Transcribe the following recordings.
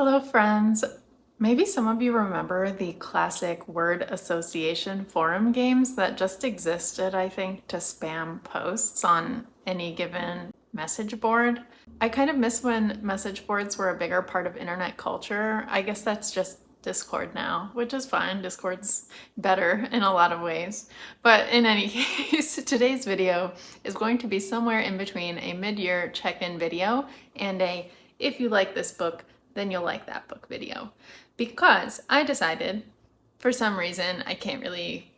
Hello, friends. Maybe some of you remember the classic word association forum games that just existed, I think, to spam posts on any given message board. I kind of miss when message boards were a bigger part of internet culture. I guess that's just Discord now, which is fine. Discord's better in a lot of ways. But in any case, today's video is going to be somewhere in between a mid-year check-in video and a if you like this book, then you'll like that book video. Because I decided, for some reason, I can't really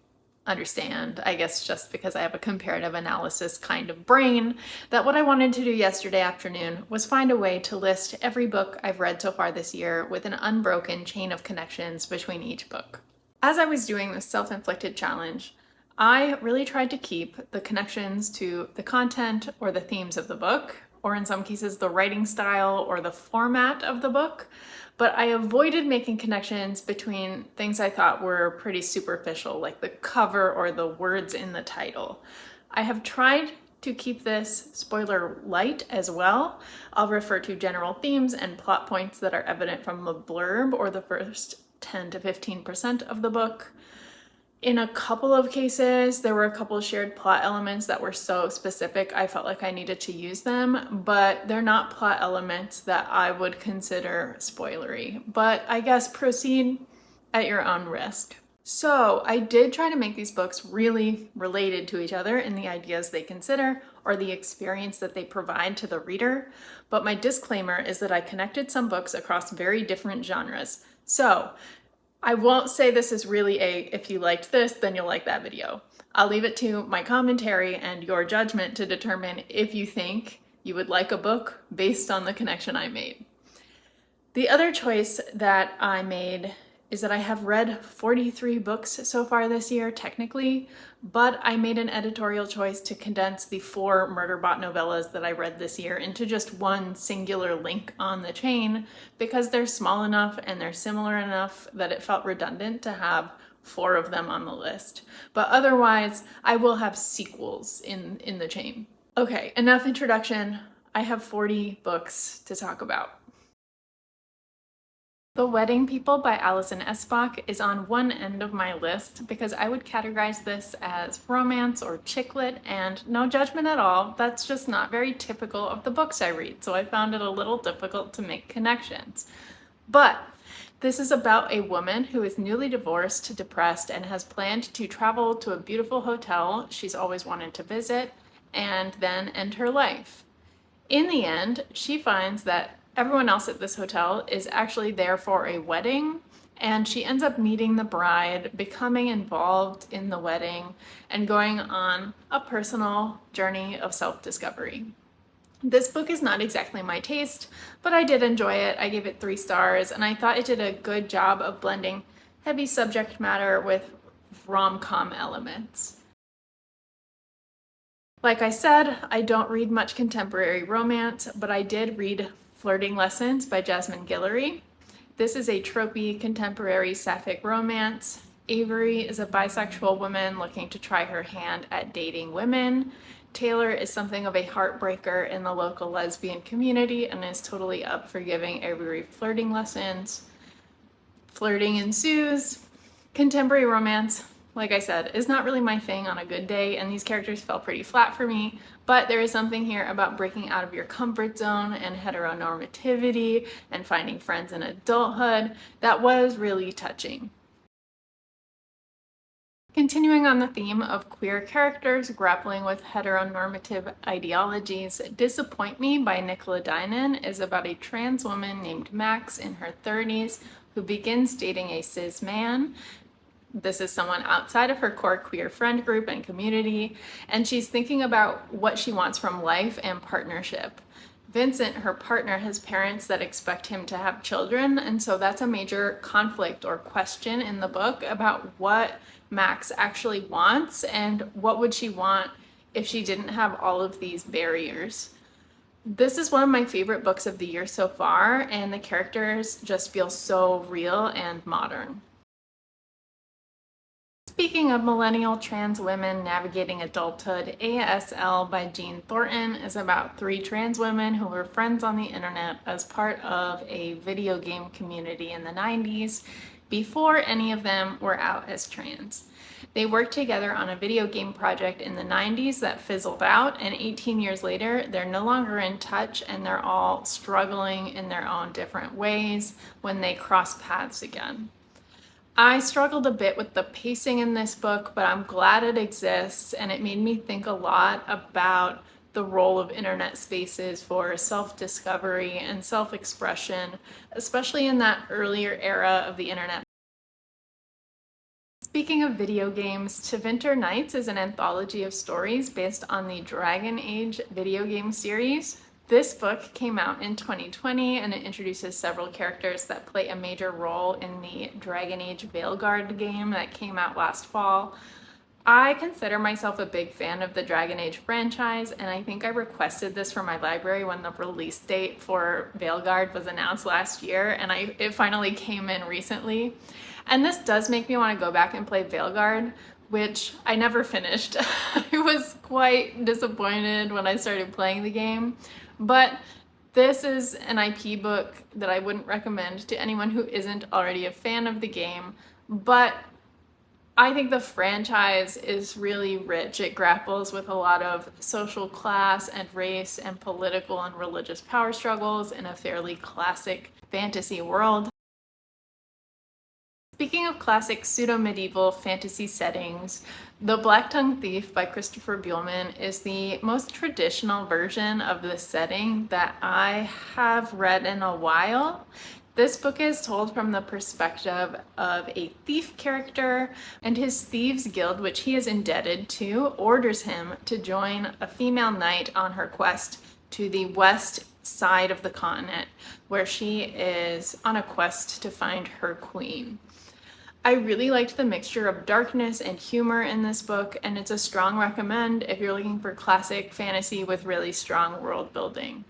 understand, I guess just because I have a comparative analysis kind of brain, that what I wanted to do yesterday afternoon was find a way to list every book I've read so far this year with an unbroken chain of connections between each book. As I was doing this self-inflicted challenge, I really tried to keep the connections to the content or the themes of the book, or in some cases the writing style or the format of the book, but I avoided making connections between things I thought were pretty superficial, like the cover or the words in the title. I have tried to keep this spoiler light as well. I'll refer to general themes and plot points that are evident from the blurb or the first 10 to 15% of the book. In a couple of cases, there were a couple of shared plot elements that were so specific I felt like I needed to use them, but they're not plot elements that I would consider spoilery. But I guess proceed at your own risk. So I did try to make these books really related to each other in the ideas they consider or the experience that they provide to the reader, but my disclaimer is that I connected some books across very different genres. So I won't say this is really a, if you liked this, then you'll like that video. I'll leave it to my commentary and your judgment to determine if you think you would like a book based on the connection I made. The other choice that I made is that I have read 43 books so far this year, technically, but I made an editorial choice to condense the 4 Murderbot novellas that I read this year into just one singular link on the chain because they're small enough and they're similar enough that it felt redundant to have 4 of them on the list. But otherwise, I will have sequels in the chain. Okay, enough introduction. I have 40 books to talk about. The Wedding People by Alison Espach is on one end of my list because I would categorize this as romance or chick lit, and no judgment at all, that's just not very typical of the books I read, so I found it a little difficult to make connections. But this is about a woman who is newly divorced, depressed, and has planned to travel to a beautiful hotel she's always wanted to visit and then end her life. In the end, she finds that everyone else at this hotel is actually there for a wedding, and she ends up meeting the bride, becoming involved in the wedding, and going on a personal journey of self-discovery. This book is not exactly my taste, but I did enjoy it. I gave it 3 stars, and I thought it did a good job of blending heavy subject matter with rom-com elements. Like I said, I don't read much contemporary romance, but I did read Flirting Lessons by Jasmine Guillory. This is a tropey contemporary sapphic romance. Avery is a bisexual woman looking to try her hand at dating women. Taylor is something of a heartbreaker in the local lesbian community and is totally up for giving Avery flirting lessons. Flirting ensues. Contemporary romance, like I said, is not really my thing on a good day, and these characters fell pretty flat for me, but there is something here about breaking out of your comfort zone and heteronormativity and finding friends in adulthood that was really touching. Continuing on the theme of queer characters grappling with heteronormative ideologies, Disappoint Me by Nicola Dinan is about a trans woman named Max in her 30s who begins dating a cis man. This is someone outside of her core queer friend group and community, and she's thinking about what she wants from life and partnership. Vincent, her partner, has parents that expect him to have children, and so that's a major conflict or question in the book about what Max actually wants and what would she want if she didn't have all of these barriers. This is one of my favorite books of the year so far, and the characters just feel so real and modern. Speaking of millennial trans women navigating adulthood, ASL by Jean Thornton is about three trans women who were friends on the internet as part of a video game community in the 90s before any of them were out as trans. They worked together on a video game project in the 90s that fizzled out, and 18 years later, they're no longer in touch and they're all struggling in their own different ways when they cross paths again. I struggled a bit with the pacing in this book, but I'm glad it exists, and it made me think a lot about the role of internet spaces for self-discovery and self-expression, especially in that earlier era of the internet. Speaking of video games, To Winter Nights is an anthology of stories based on the Dragon Age video game series. This book came out in 2020 and it introduces several characters that play a major role in the Dragon Age Veilguard game that came out last fall. I consider myself a big fan of the Dragon Age franchise, and I think I requested this for my library when the release date for Veilguard was announced last year, and it finally came in recently. And this does make me want to go back and play Veilguard, which I never finished. I was quite disappointed when I started playing the game, but this is an IP book that I wouldn't recommend to anyone who isn't already a fan of the game, but I think the franchise is really rich. It grapples with a lot of social class and race and political and religious power struggles in a fairly classic fantasy world. Speaking of classic pseudo-medieval fantasy settings, The Black-Tongued Thief by Christopher Buehlman is the most traditional version of this setting that I have read in a while. This book is told from the perspective of a thief character, and his thieves guild, which he is indebted to, orders him to join a female knight on her quest to the west side of the continent, where she is on a quest to find her queen. I really liked the mixture of darkness and humor in this book, and it's a strong recommend if you're looking for classic fantasy with really strong world building.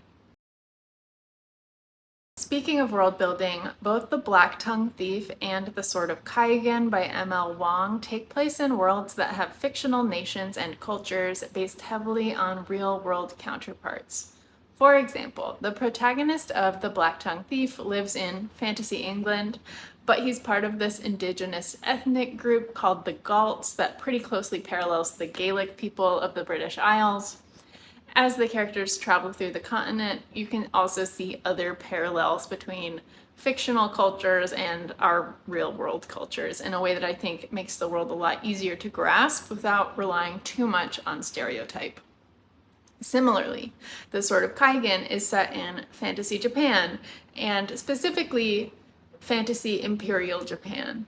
Speaking of world building, both The Black-Tongued Thief and The Sword of Kaigan by M.L. Wong take place in worlds that have fictional nations and cultures based heavily on real-world counterparts. For example, the protagonist of The Black-Tongued Thief lives in fantasy England, but he's part of this indigenous ethnic group called the Galts that pretty closely parallels the Gaelic people of the British Isles. As the characters travel through the continent, you can also see other parallels between fictional cultures and our real-world cultures in a way that I think makes the world a lot easier to grasp without relying too much on stereotype. Similarly, The Sword of Kaigan is set in fantasy Japan, and specifically fantasy Imperial Japan.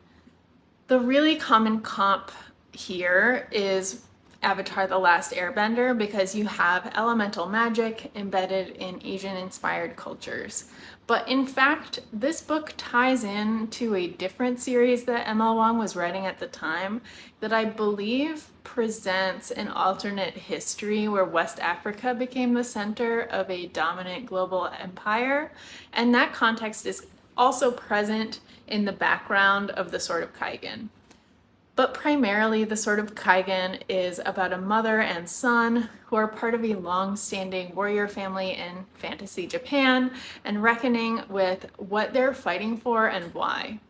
The really common comp here is Avatar: The Last Airbender, because you have elemental magic embedded in Asian-inspired cultures. But in fact, this book ties in to a different series that M.L. Wong was writing at the time that I believe presents an alternate history where West Africa became the center of a dominant global empire, and that context is also present in the background of The Sword of Kaigan. But primarily, The Sword of Kaigan is about a mother and son who are part of a long-standing warrior family in fantasy Japan and reckoning with what they're fighting for and why.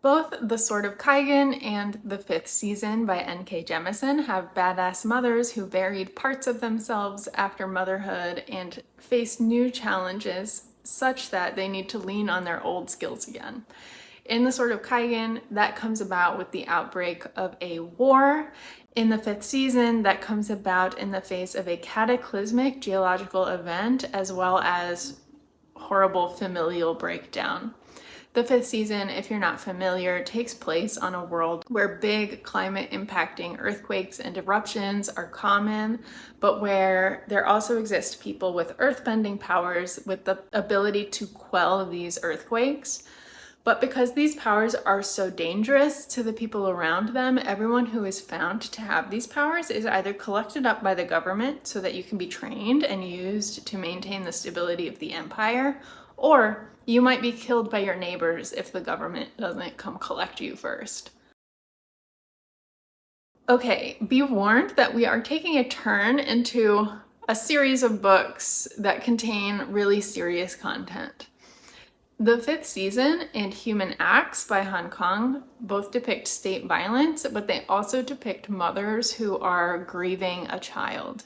Both The Sword of Kaigan and The Fifth Season by N.K. Jemisin have badass mothers who buried parts of themselves after motherhood and face new challenges such that they need to lean on their old skills again. In The Sword of Kaigan, that comes about with the outbreak of a war. In The Fifth Season, that comes about in the face of a cataclysmic geological event as well as horrible familial breakdown. The Fifth Season, if you're not familiar, takes place on a world where big climate impacting earthquakes and eruptions are common, but where there also exist people with earthbending powers with the ability to quell these earthquakes. But because these powers are so dangerous to the people around them, everyone who is found to have these powers is either collected up by the government so that you can be trained and used to maintain the stability of the empire, or you might be killed by your neighbors if the government doesn't come collect you first. Okay, be warned that we are taking a turn into a series of books that contain really serious content. The fifth season and Human Acts by Hong Kong both depict state violence, but they also depict mothers who are grieving a child.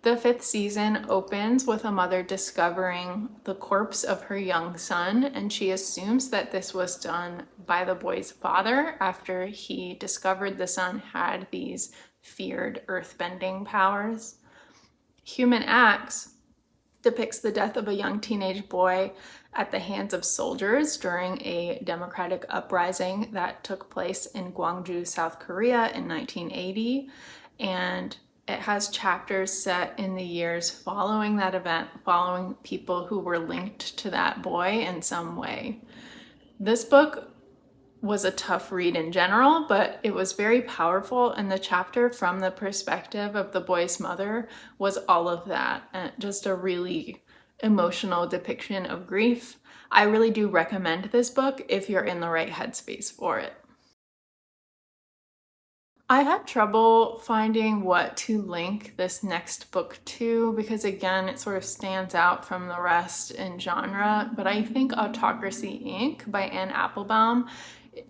The fifth season opens with a mother discovering the corpse of her young son, and she assumes that this was done by the boy's father after he discovered the son had these feared earthbending powers. Human Acts depicts the death of a young teenage boy at the hands of soldiers during a democratic uprising that took place in Gwangju, South Korea in 1980. And it has chapters set in the years following that event, following people who were linked to that boy in some way. This book was a tough read in general, but it was very powerful, and the chapter from the perspective of the boy's mother was all of that, and just a really emotional depiction of grief. I really do recommend this book if you're in the right headspace for it. I had trouble finding what to link this next book to because, again, it sort of stands out from the rest in genre, but I think Autocracy, Inc. by Anne Applebaum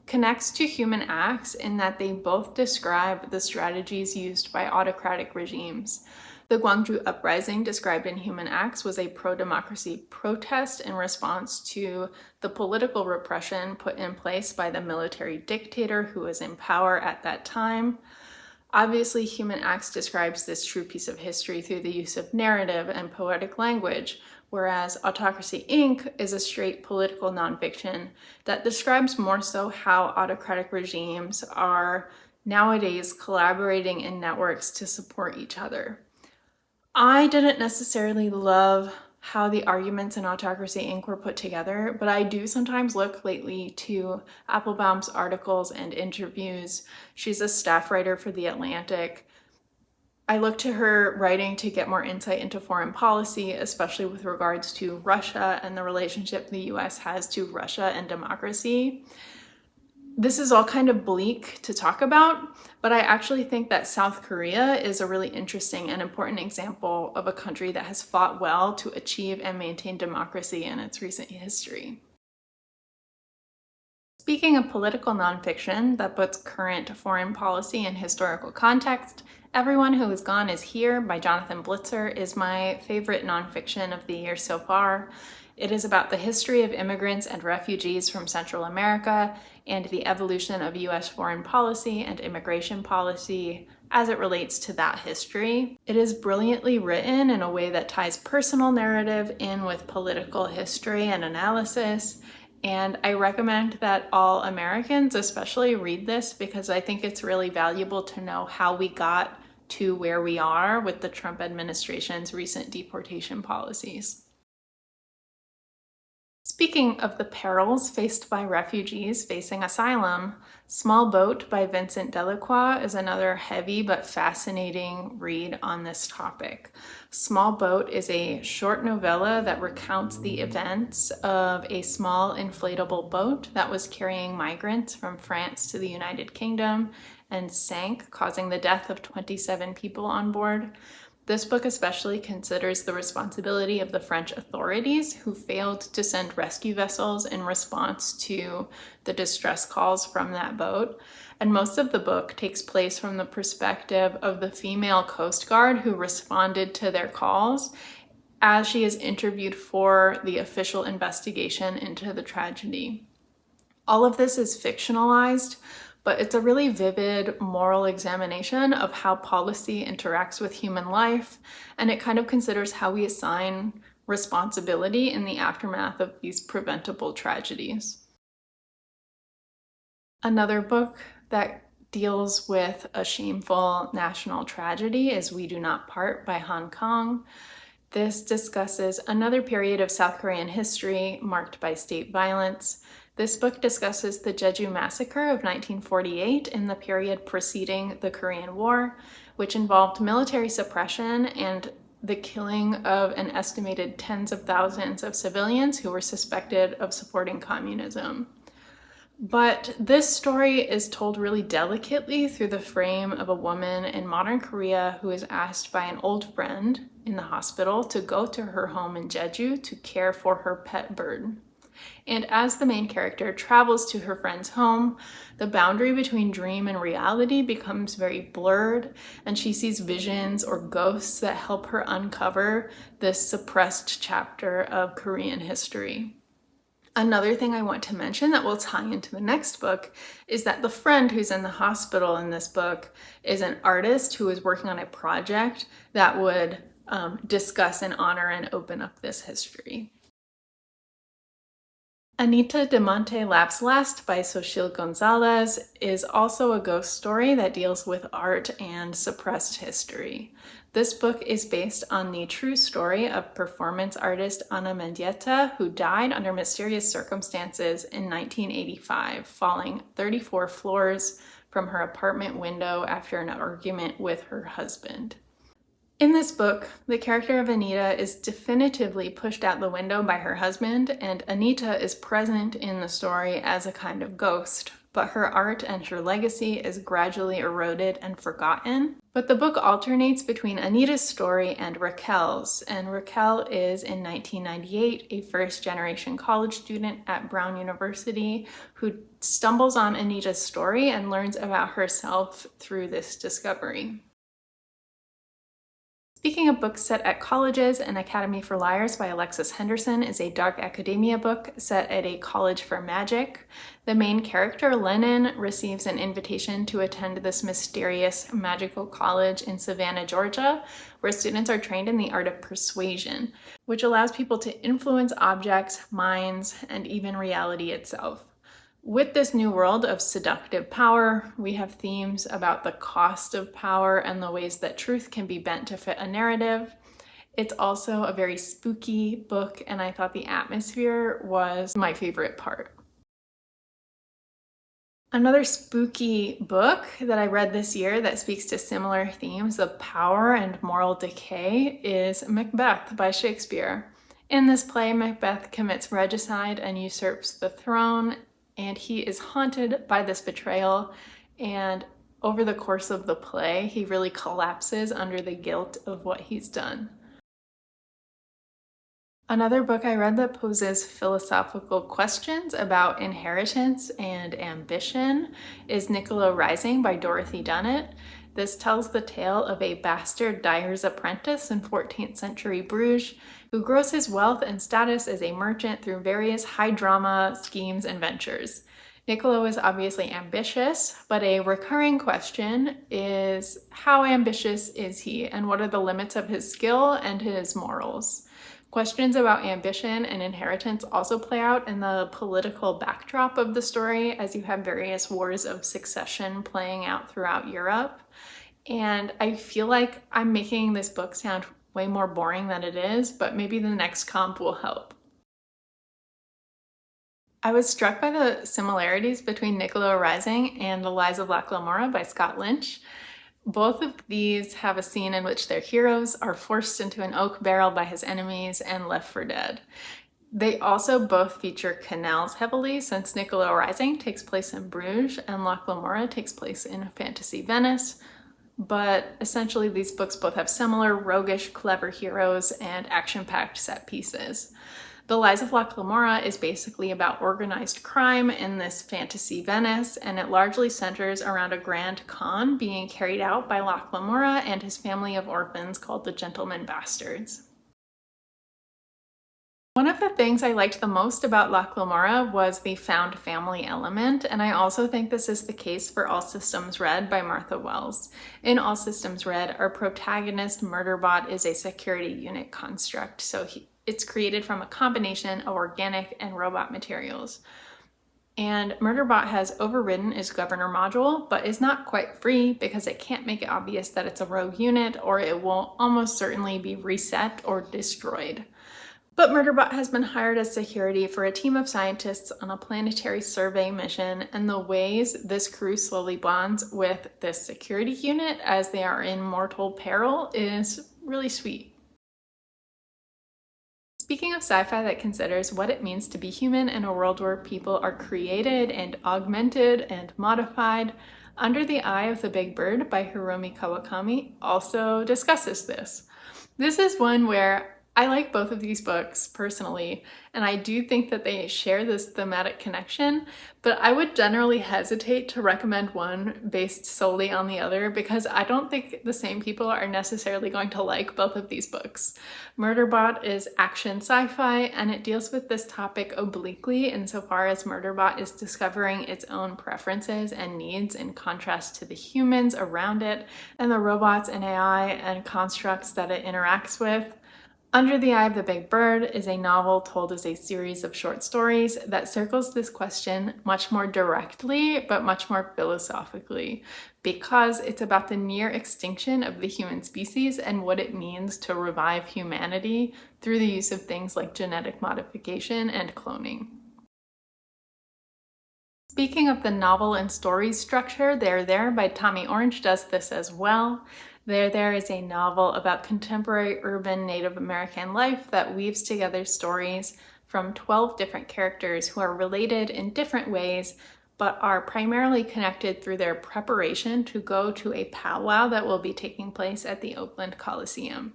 connects to Human Acts in that they both describe the strategies used by autocratic regimes. The Gwangju uprising described in Human Acts was a pro-democracy protest in response to the political repression put in place by the military dictator who was in power at that time. Obviously, Human Acts describes this true piece of history through the use of narrative and poetic language, whereas Autocracy, Inc. is a straight political nonfiction that describes more so how autocratic regimes are nowadays collaborating in networks to support each other. I didn't necessarily love how the arguments in Autocracy, Inc. were put together, but I do sometimes look lately to Applebaum's articles and interviews. She's a staff writer for The Atlantic. I look to her writing to get more insight into foreign policy, especially with regards to Russia and the relationship the US has to Russia and democracy. This is all kind of bleak to talk about, but I actually think that South Korea is a really interesting and important example of a country that has fought well to achieve and maintain democracy in its recent history. Speaking of political nonfiction that puts current foreign policy in historical context, Everyone Who Is Gone Is Here by Jonathan Blitzer is my favorite nonfiction of the year so far. It is about the history of immigrants and refugees from Central America and the evolution of US foreign policy and immigration policy as it relates to that history. It is brilliantly written in a way that ties personal narrative in with political history and analysis, and I recommend that all Americans especially read this because I think it's really valuable to know how we got to where we are with the Trump administration's recent deportation policies. Speaking of the perils faced by refugees facing asylum, Small Boat by Vincent Delacroix is another heavy but fascinating read on this topic. Small Boat is a short novella that recounts the events of a small inflatable boat that was carrying migrants from France to the United Kingdom and sank, causing the death of 27 people on board. This book especially considers the responsibility of the French authorities who failed to send rescue vessels in response to the distress calls from that boat. And most of the book takes place from the perspective of the female Coast Guard who responded to their calls as she is interviewed for the official investigation into the tragedy. All of this is fictionalized, but it's a really vivid moral examination of how policy interacts with human life, and it kind of considers how we assign responsibility in the aftermath of these preventable tragedies. Another book that deals with a shameful national tragedy is We Do Not Part by Hong Kong. This discusses another period of South Korean history marked by state violence. This book discusses the Jeju Massacre of 1948 in the period preceding the Korean War, which involved military suppression and the killing of an estimated tens of thousands of civilians who were suspected of supporting communism. But this story is told really delicately through the frame of a woman in modern Korea who is asked by an old friend in the hospital to go to her home in Jeju to care for her pet bird. And as the main character travels to her friend's home, the boundary between dream and reality becomes very blurred, and she sees visions or ghosts that help her uncover this suppressed chapter of Korean history. Another thing I want to mention that will tie into the next book is that the friend who's in the hospital in this book is an artist who is working on a project that would discuss and honor and open up this history. Anita de Monte Laughs Last by Xochitl Gonzalez is also a ghost story that deals with art and suppressed history. This book is based on the true story of performance artist Ana Mendieta, who died under mysterious circumstances in 1985, falling 34 floors from her apartment window after an argument with her husband. In this book, the character of Anita is definitively pushed out the window by her husband, and Anita is present in the story as a kind of ghost, but her art and her legacy is gradually eroded and forgotten. But the book alternates between Anita's story and Raquel's, and Raquel is, in 1998, a first-generation college student at Brown University who stumbles on Anita's story and learns about herself through this discovery. Speaking of books set at colleges, An Academy for Liars by Alexis Henderson is a dark academia book set at a college for magic. The main character, Lennon, receives an invitation to attend this mysterious magical college in Savannah, Georgia, where students are trained in the art of persuasion, which allows people to influence objects, minds, and even reality itself. With this new world of seductive power, we have themes about the cost of power and the ways that truth can be bent to fit a narrative. It's also a very spooky book, and I thought the atmosphere was my favorite part. Another spooky book that I read this year that speaks to similar themes of power and moral decay is Macbeth by Shakespeare. In this play, Macbeth commits regicide and usurps the throne, and he is haunted by this betrayal, and over the course of the play, he really collapses under the guilt of what he's done. Another book I read that poses philosophical questions about inheritance and ambition is Niccolo Rising by Dorothy Dunnett. This tells the tale of a bastard dyer's apprentice in 14th century Bruges who grows his wealth and status as a merchant through various high-drama schemes and ventures. Niccolo is obviously ambitious, but a recurring question is how ambitious is he, and what are the limits of his skill and his morals? Questions about ambition and inheritance also play out in the political backdrop of the story, as you have various wars of succession playing out throughout Europe. And I feel like I'm making this book sound way more boring than it is, but maybe the next comp will help. I was struck by the similarities between Niccolo Rising and The Lies of Locke Lamora by Scott Lynch. Both of these have a scene in which their heroes are forced into an oak barrel by his enemies and left for dead. They also both feature canals heavily, since Niccolo Rising takes place in Bruges and Locke Lamora takes place in fantasy Venice. But essentially these books both have similar roguish, clever heroes and action-packed set pieces. The Lies of Locke Lamora is basically about organized crime in this fantasy Venice, and it largely centers around a grand con being carried out by Locke Lamora and his family of orphans called the Gentleman Bastards. One of the things I liked the most about Locke Lamora was the found family element, and I also think this is the case for All Systems Red by Martha Wells. In All Systems Red, our protagonist, Murderbot, is a security unit construct, so it's created from a combination of organic and robot materials. And Murderbot has overridden its governor module, but is not quite free because it can't make it obvious that it's a rogue unit, or it will almost certainly be reset or destroyed. But Murderbot has been hired as security for a team of scientists on a planetary survey mission, and the ways this crew slowly bonds with this security unit as they are in mortal peril is really sweet. Speaking of sci-fi that considers what it means to be human in a world where people are created and augmented and modified, Under the Eye of the Big Bird by Hiromi Kawakami also discusses this. This is one where I like both of these books personally, and I do think that they share this thematic connection, but I would generally hesitate to recommend one based solely on the other because I don't think the same people are necessarily going to like both of these books. Murderbot is action sci-fi, and it deals with this topic obliquely insofar as Murderbot is discovering its own preferences and needs in contrast to the humans around it and the robots and AI and constructs that it interacts with. Under the Eye of the Big Bird is a novel told as a series of short stories that circles this question much more directly, but much more philosophically, because it's about the near extinction of the human species and what it means to revive humanity through the use of things like genetic modification and cloning. Speaking of the novel and story structure, There by Tommy Orange does this as well. There is a novel about contemporary urban Native American life that weaves together stories from 12 different characters who are related in different ways, but are primarily connected through their preparation to go to a powwow that will be taking place at the Oakland Coliseum.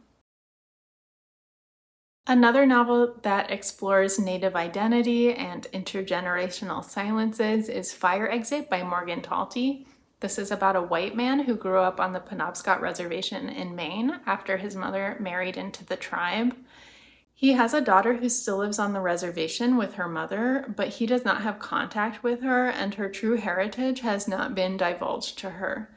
Another novel that explores Native identity and intergenerational silences is Fire Exit by Morgan Talty. This is about a white man who grew up on the Penobscot Reservation in Maine after his mother married into the tribe. He has a daughter who still lives on the reservation with her mother, but he does not have contact with her, and her true heritage has not been divulged to her.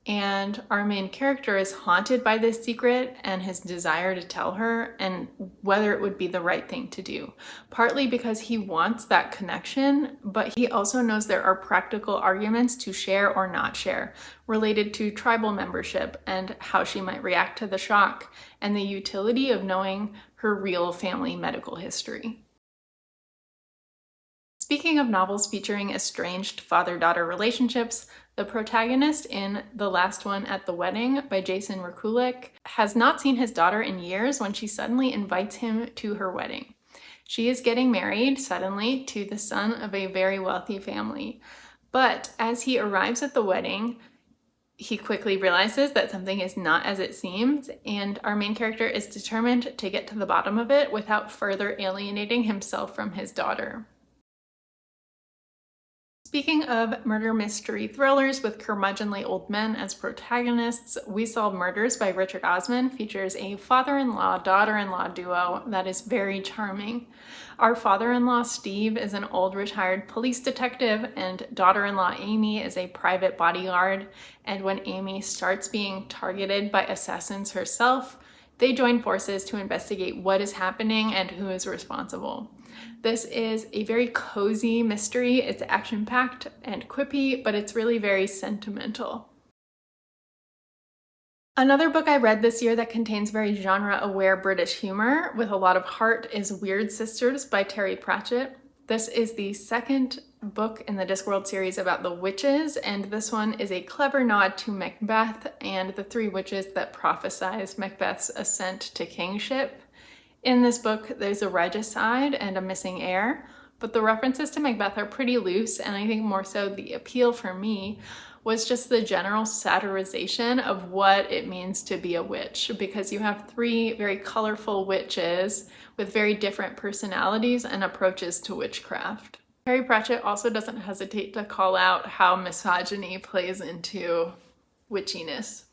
And our main character is haunted by this secret and his desire to tell her and whether it would be the right thing to do. Partly because he wants that connection, but he also knows there are practical arguments to share or not share related to tribal membership and how she might react to the shock and the utility of knowing her real family medical history. Speaking of novels featuring estranged father-daughter relationships, the protagonist in The Last One at the Wedding by Jason Rekulik has not seen his daughter in years when she suddenly invites him to her wedding. She is getting married suddenly to the son of a very wealthy family. But as he arrives at the wedding, he quickly realizes that something is not as it seems, and our main character is determined to get to the bottom of it without further alienating himself from his daughter. Speaking of murder mystery thrillers with curmudgeonly old men as protagonists, We Solve Murders by Richard Osman features a father-in-law, daughter-in-law duo that is very charming. Our father-in-law, Steve, is an old retired police detective, and daughter-in-law Amy is a private bodyguard. And when Amy starts being targeted by assassins herself, they join forces to investigate what is happening and who is responsible. This is a very cozy mystery. It's action-packed and quippy, but it's really very sentimental. Another book I read this year that contains very genre-aware British humor with a lot of heart is Weird Sisters by Terry Pratchett. This is the second book in the Discworld series about the witches, and this one is a clever nod to Macbeth and the three witches that prophesize Macbeth's ascent to kingship. In this book, there's a regicide and a missing heir, but the references to Macbeth are pretty loose, and I think more so the appeal for me was just the general satirization of what it means to be a witch, because you have three very colorful witches with very different personalities and approaches to witchcraft. Terry Pratchett also doesn't hesitate to call out how misogyny plays into witchiness.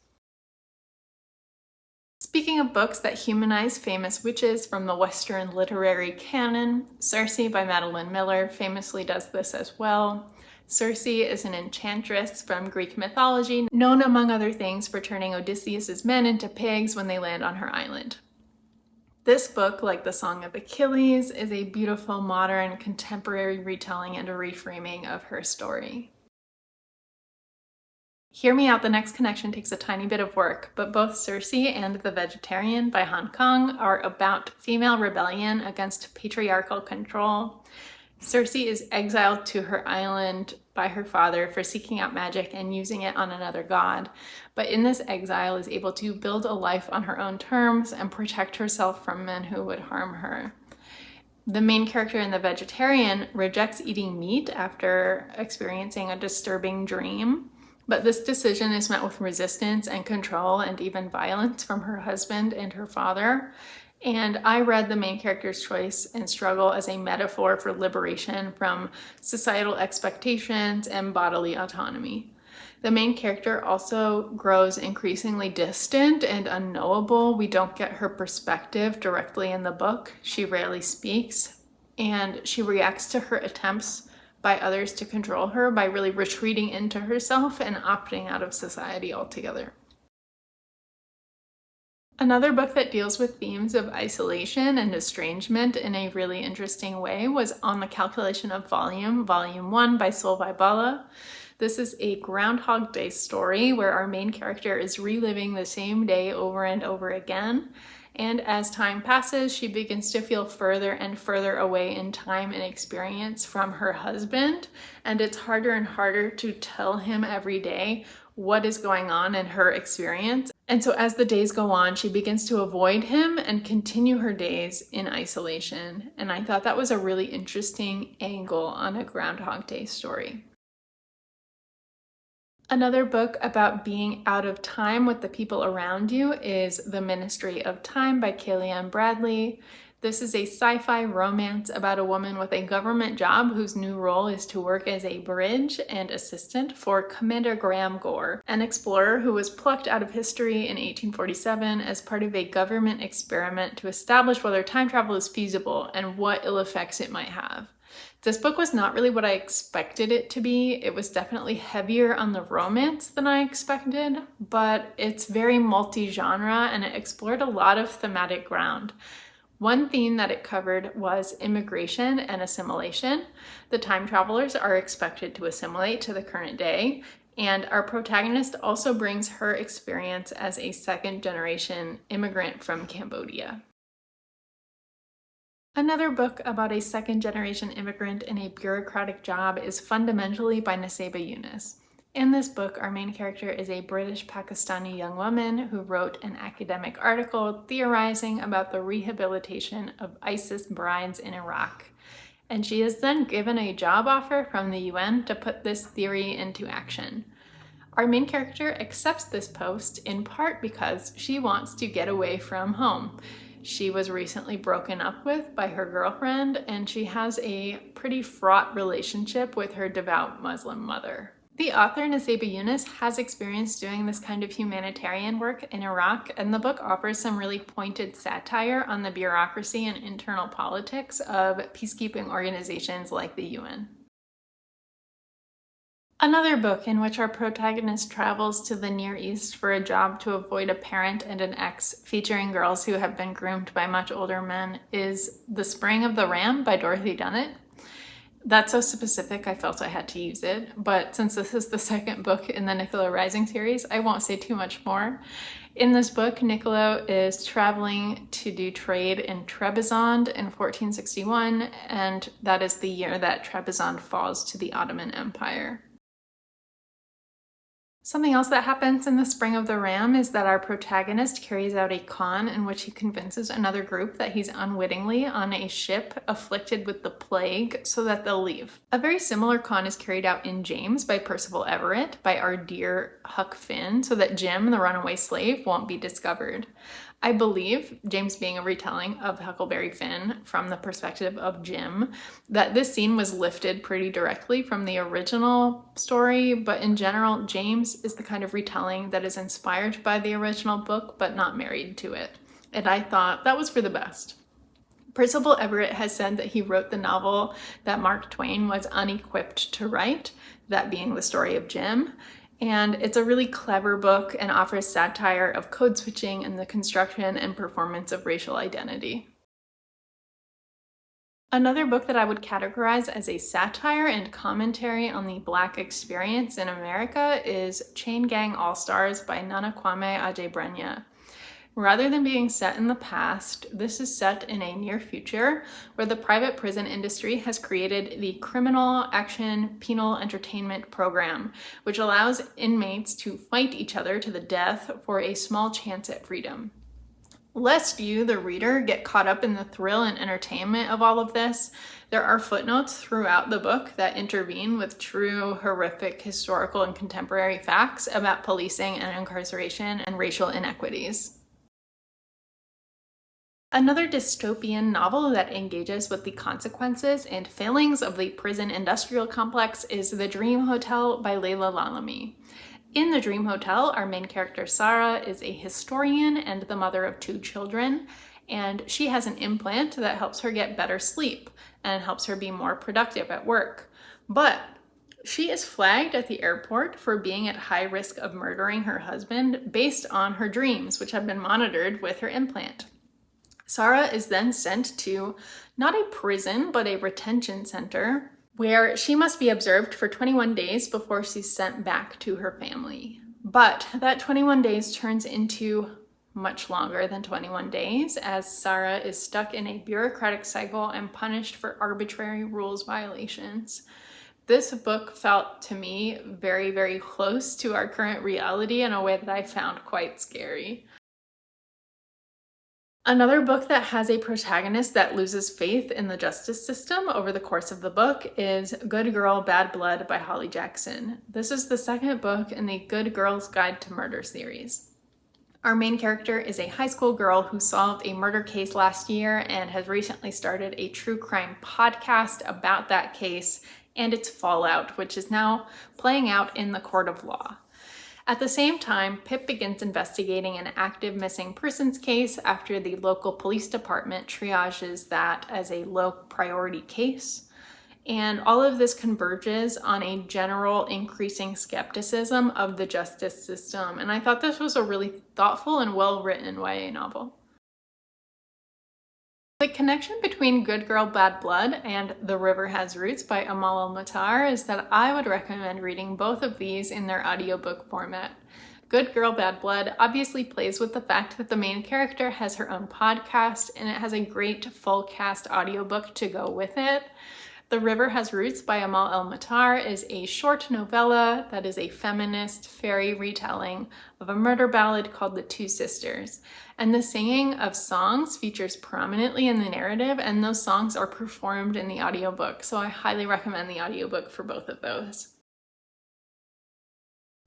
Speaking of books that humanize famous witches from the Western literary canon, Circe by Madeline Miller famously does this as well. Circe is an enchantress from Greek mythology, known among other things for turning Odysseus's men into pigs when they land on her island. This book, like The Song of Achilles, is a beautiful modern contemporary retelling and a reframing of her story. Hear Me Out, The Next Connection takes a tiny bit of work, but both Circe and The Vegetarian by Han Kang are about female rebellion against patriarchal control. Circe is exiled to her island by her father for seeking out magic and using it on another god, but in this exile is able to build a life on her own terms and protect herself from men who would harm her. The main character in The Vegetarian rejects eating meat after experiencing a disturbing dream, but this decision is met with resistance and control and even violence from her husband and her father. And I read the main character's choice and struggle as a metaphor for liberation from societal expectations and bodily autonomy. The main character also grows increasingly distant and unknowable. We don't get her perspective directly in the book. She rarely speaks, and she reacts to her attempts by others to control her by really retreating into herself and opting out of society altogether. Another book that deals with themes of isolation and estrangement in a really interesting way was On the Calculation of Volume, Volume 1 by Solvay Bala. This is a Groundhog Day story where our main character is reliving the same day over and over again. And as time passes, she begins to feel further and further away in time and experience from her husband. And it's harder and harder to tell him every day what is going on in her experience. And so as the days go on, she begins to avoid him and continue her days in isolation. And I thought that was a really interesting angle on a Groundhog Day story. Another book about being out of time with the people around you is The Ministry of Time by Kellyanne Bradley. This is a sci-fi romance about a woman with a government job whose new role is to work as a bridge and assistant for Commander Graham Gore, an explorer who was plucked out of history in 1847 as part of a government experiment to establish whether time travel is feasible and what ill effects it might have. This book was not really what I expected it to be. It was definitely heavier on the romance than I expected, but it's very multi-genre and it explored a lot of thematic ground. One theme that it covered was immigration and assimilation. The time travelers are expected to assimilate to the current day, and our protagonist also brings her experience as a second-generation immigrant from Cambodia. Another book about a second-generation immigrant in a bureaucratic job is Fundamentally by Naseba Yunus. In this book, our main character is a British Pakistani young woman who wrote an academic article theorizing about the rehabilitation of ISIS brides in Iraq. And she is then given a job offer from the UN to put this theory into action. Our main character accepts this post in part because she wants to get away from home. She was recently broken up with by her girlfriend, and she has a pretty fraught relationship with her devout Muslim mother. The author, Naseba Yunus, has experience doing this kind of humanitarian work in Iraq, and the book offers some really pointed satire on the bureaucracy and internal politics of peacekeeping organizations like the UN. Another book in which our protagonist travels to the Near East for a job to avoid a parent and an ex, featuring girls who have been groomed by much older men, is The Spring of the Ram by Dorothy Dunnett. That's so specific, I felt I had to use it, but since this is the second book in the Niccolo Rising series, I won't say too much more. In this book, Niccolo is traveling to do trade in Trebizond in 1461, and that is the year that Trebizond falls to the Ottoman Empire. Something else that happens in The Spring of the Ram is that our protagonist carries out a con in which he convinces another group that he's unwittingly on a ship afflicted with the plague so that they'll leave. A very similar con is carried out in James by Percival Everett by our dear Huck Finn so that Jim, the runaway slave, won't be discovered. I believe, James being a retelling of Huckleberry Finn from the perspective of Jim, that this scene was lifted pretty directly from the original story, but in general, James is the kind of retelling that is inspired by the original book, but not married to it. And I thought that was for the best. Percival Everett has said that he wrote the novel that Mark Twain was unequipped to write, that being the story of Jim. And it's a really clever book and offers satire of code switching and the construction and performance of racial identity. Another book that I would categorize as a satire and commentary on the Black experience in America is Chain Gang All-Stars by Nana Kwame Adjei-Brenyah. Rather than being set in the past, this is set in a near future where the private prison industry has created the Criminal Action Penal Entertainment Program, which allows inmates to fight each other to the death for a small chance at freedom. Lest you, the reader, get caught up in the thrill and entertainment of all of this, there are footnotes throughout the book that intervene with true, horrific historical and contemporary facts about policing and incarceration and racial inequities. Another dystopian novel that engages with the consequences and failings of the prison industrial complex is The Dream Hotel by Leila Lalami. In The Dream Hotel, our main character Sarah is a historian and the mother of 2 children, and she has an implant that helps her get better sleep and helps her be more productive at work. But she is flagged at the airport for being at high risk of murdering her husband based on her dreams, which have been monitored with her implant. Sarah is then sent to not a prison, but a retention center where she must be observed for 21 days before she's sent back to her family. But that 21 days turns into much longer than 21 days as Sarah is stuck in a bureaucratic cycle and punished for arbitrary rules violations. This book felt to me very, very close to our current reality in a way that I found quite scary. Another book that has a protagonist that loses faith in the justice system over the course of the book is Good Girl, Bad Blood by Holly Jackson. This is the second book in the Good Girl's Guide to Murder series. Our main character is a high school girl who solved a murder case last year and has recently started a true crime podcast about that case and its fallout, which is now playing out in the court of law. At the same time, Pip begins investigating an active missing persons case after the local police department triages that as a low priority case. And all of this converges on a general increasing skepticism of the justice system. And I thought this was a really thoughtful and well-written YA novel. The connection between Good Girl, Bad Blood and The River Has Roots by Amal Al-Matar is that I would recommend reading both of these in their audiobook format. Good Girl, Bad Blood obviously plays with the fact that the main character has her own podcast and it has a great full cast audiobook to go with it. The River Has Roots by Amal El-Matar is a short novella that is a feminist faerie retelling of a murder ballad called The Two Sisters. And the singing of songs features prominently in the narrative, and those songs are performed in the audiobook, so I highly recommend the audiobook for both of those.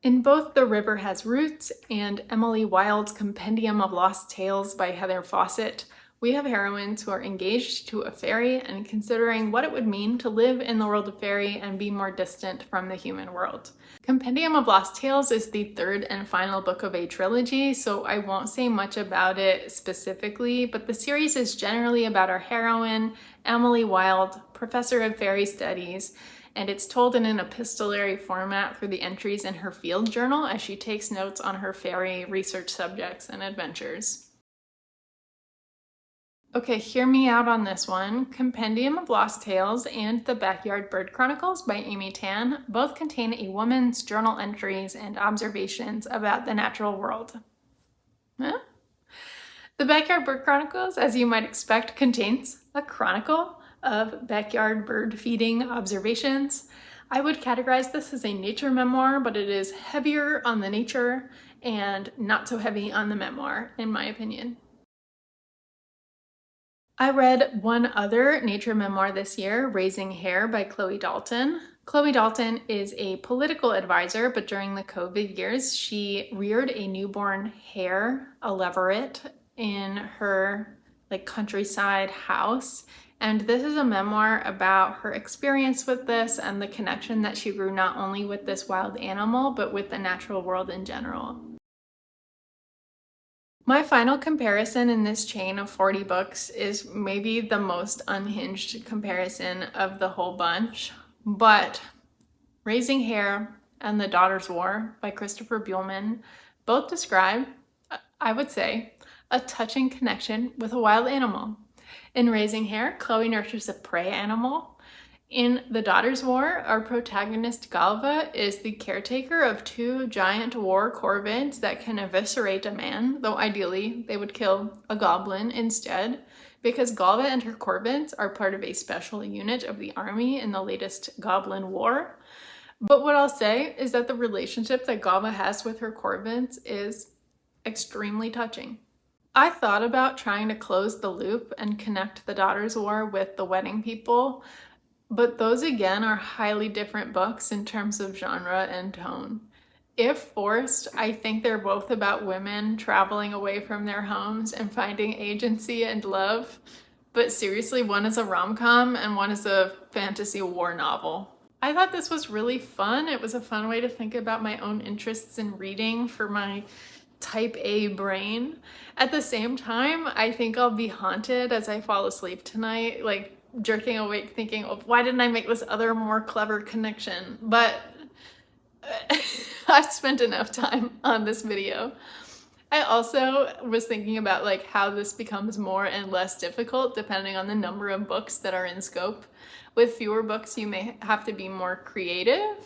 In both The River Has Roots and Emily Wilde's Compendium of Lost Tales by Heather Fawcett, we have heroines who are engaged to a fairy and considering what it would mean to live in the world of fairy and be more distant from the human world. Compendium of Lost Tales is the third and final book of a trilogy, so I won't say much about it specifically, but the series is generally about our heroine, Emily Wilde, professor of fairy studies, and it's told in an epistolary format through the entries in her field journal as she takes notes on her fairy research subjects and adventures. Okay, hear me out on this one. Compendium of Lost Tales and The Backyard Bird Chronicles by Amy Tan both contain a woman's journal entries and observations about the natural world. Huh? The Backyard Bird Chronicles, as you might expect, contains a chronicle of backyard bird feeding observations. I would categorize this as a nature memoir, but it is heavier on the nature and not so heavy on the memoir, in my opinion. I read one other nature memoir this year, Raising Hair by Chloe Dalton. Chloe Dalton is a political advisor, but during the COVID years, she reared a newborn hare, a leveret, in her countryside house. And this is a memoir about her experience with this and the connection that she grew not only with this wild animal, but with the natural world in general. My final comparison in this chain of 40 books is maybe the most unhinged comparison of the whole bunch, but Raising Hair and The Daughter's War by Christopher Buehlman both describe, I would say, a touching connection with a wild animal. In Raising Hair, Chloe nurtures a prey animal. In The Daughter's War, our protagonist Galva is the caretaker of 2 giant war corvids that can eviscerate a man, though ideally they would kill a goblin instead, because Galva and her corvids are part of a special unit of the army in the latest Goblin War. But what I'll say is that the relationship that Galva has with her corvids is extremely touching. I thought about trying to close the loop and connect The Daughter's War with The Wedding People, but those again are highly different books in terms of genre and tone. If forced, I think they're both about women traveling away from their homes and finding agency and love. But seriously, one is a rom-com and one is a fantasy war novel. I thought this was really fun. It was a fun way to think about my own interests in reading for my type A brain. At the same time, I think I'll be haunted as I fall asleep tonight, like jerking awake thinking, oh, why didn't I make this other more clever connection? But I've spent enough time on this video. I also was thinking about like how this becomes more and less difficult depending on the number of books that are in scope. With fewer books, you may have to be more creative,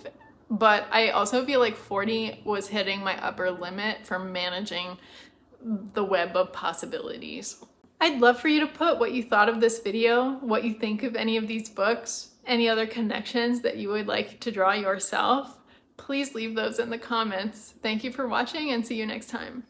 but I also feel like 40 was hitting my upper limit for managing the web of possibilities. I'd love for you to put what you thought of this video, what you think of any of these books, any other connections that you would like to draw yourself. Please leave those in the comments. Thank you for watching and see you next time.